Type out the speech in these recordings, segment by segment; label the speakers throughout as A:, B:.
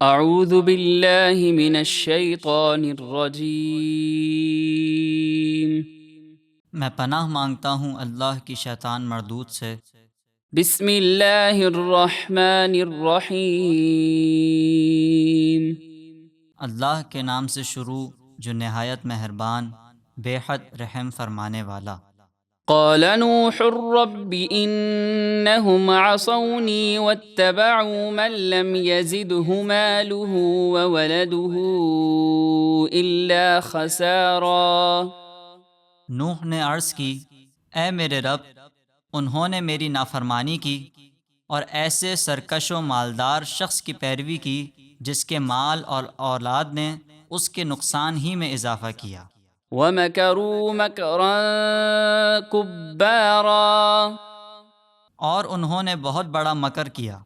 A: اعوذ باللہ من الشیطان الرجیم۔
B: میں پناہ مانگتا ہوں اللہ کی شیطان مردود سے۔
A: بسم اللہ الرحمن الرحیم۔
B: اللہ کے نام سے شروع جو نہایت مہربان بے حد رحم فرمانے والا۔
A: قال نوح رب انہم عصونی واتبعوا من لم يزده ماله وولده الا خسارا۔
B: نوح نے عرض کی، اے میرے رب، انہوں نے میری نافرمانی کی اور ایسے سرکش و مالدار شخص کی پیروی کی جس کے مال اور اولاد نے اس کے نقصان ہی میں اضافہ کیا۔
A: وَمَكَرُوا مَكْرًا كُبَّارًا۔
B: اور انہوں نے بہت بڑا مکر کیا۔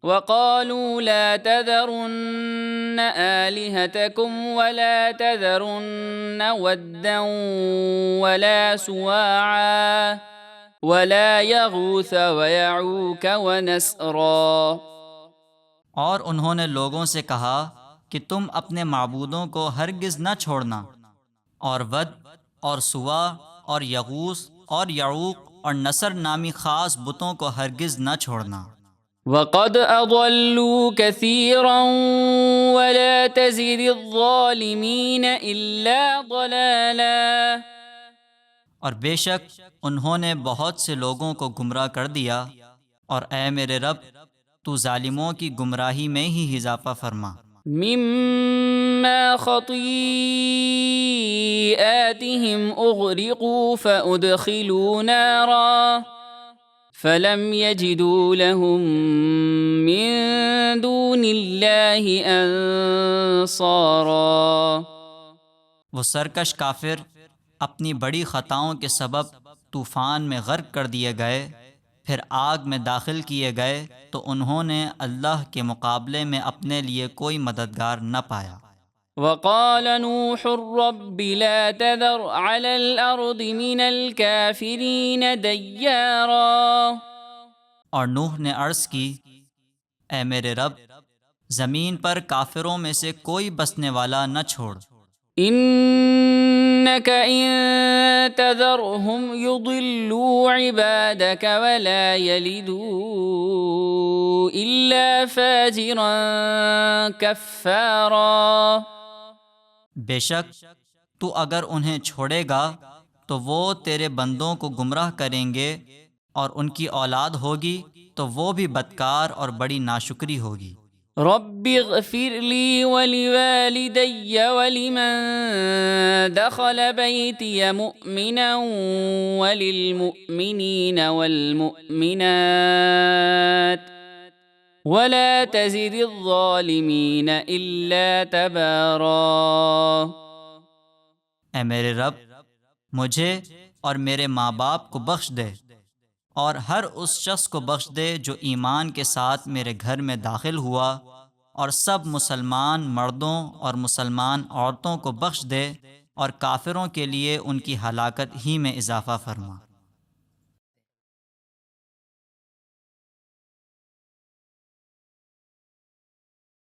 A: وَقَالُوا لَا تَذَرُنَّ آلِهَتَكُمْ وَلَا تَذَرُنَّ وَدًّا وَلَا سُوَاعًا وَلَا يَغُوثَ وَيَعُوكَ وَنَسْرًا۔
B: اور انہوں نے لوگوں سے کہا کہ تم اپنے معبودوں کو ہرگز نہ چھوڑنا، اور ود اور سوا اور یغوث اور یعوق اور نصر نامی خاص بتوں کو ہرگز نہ چھوڑنا۔
A: وَقَدْ أَضَلُّوا كَثِيرًا وَلَا تَزِدِ الظَّالِمِينَ إِلَّا ضَلَالًا۔
B: اور بے شک انہوں نے بہت سے لوگوں کو گمراہ کر دیا، اور اے میرے رب تو ظالموں کی گمراہی میں ہی اضافہ فرما۔
A: مِمَّا خَطِيئَاتِهِمْ أُغْرِقُوا فَأُدْخِلُوا نَارًا فَلَمْ يَجِدُوا لَهُم مِّن دُونِ اللَّهِ أَنصَارًا۔
B: وہ سرکش کافر اپنی بڑی خطاؤں کے سبب طوفان میں غرق کر دیے گئے، پھر آگ میں داخل کیے گئے تو انہوں نے اللہ کے مقابلے میں اپنے لیے کوئی مددگار نہ پایا۔
A: وَقَالَ نُوحٌ رَبِّ لَا تَذَرْ عَلَى الْأَرْضِ مِنَ الْكَافِرِينَ دَيَّارًا۔
B: اور نوح نے عرض کی، اے میرے رب، زمین پر کافروں میں سے کوئی بسنے والا نہ چھوڑ۔
A: إِنَّكَ إِن تَذَرْهُمْ يُضِلُّوا عِبَادَكَ وَلَا يَلِدُوا إِلَّا فَاجِرًا كَفَّارًا۔
B: بے شک تو اگر انہیں چھوڑے گا تو وہ تیرے بندوں کو گمراہ کریں گے، اور ان کی اولاد ہوگی تو وہ بھی بدکار اور بڑی ناشکری ہوگی۔
A: رب اغفر لي ولوالدي ولمن دخل بيتي مؤمنا وللمؤمنين والمؤمنات ولا تزد الظالمين إلا تبارا۔
B: اے میرے رب، مجھے اور میرے ماں باپ کو بخش دے، اور ہر اس شخص کو بخش دے جو ایمان کے ساتھ میرے گھر میں داخل ہوا، اور سب مسلمان مردوں اور مسلمان عورتوں کو بخش دے، اور کافروں کے لیے ان کی ہلاکت ہی میں اضافہ فرما۔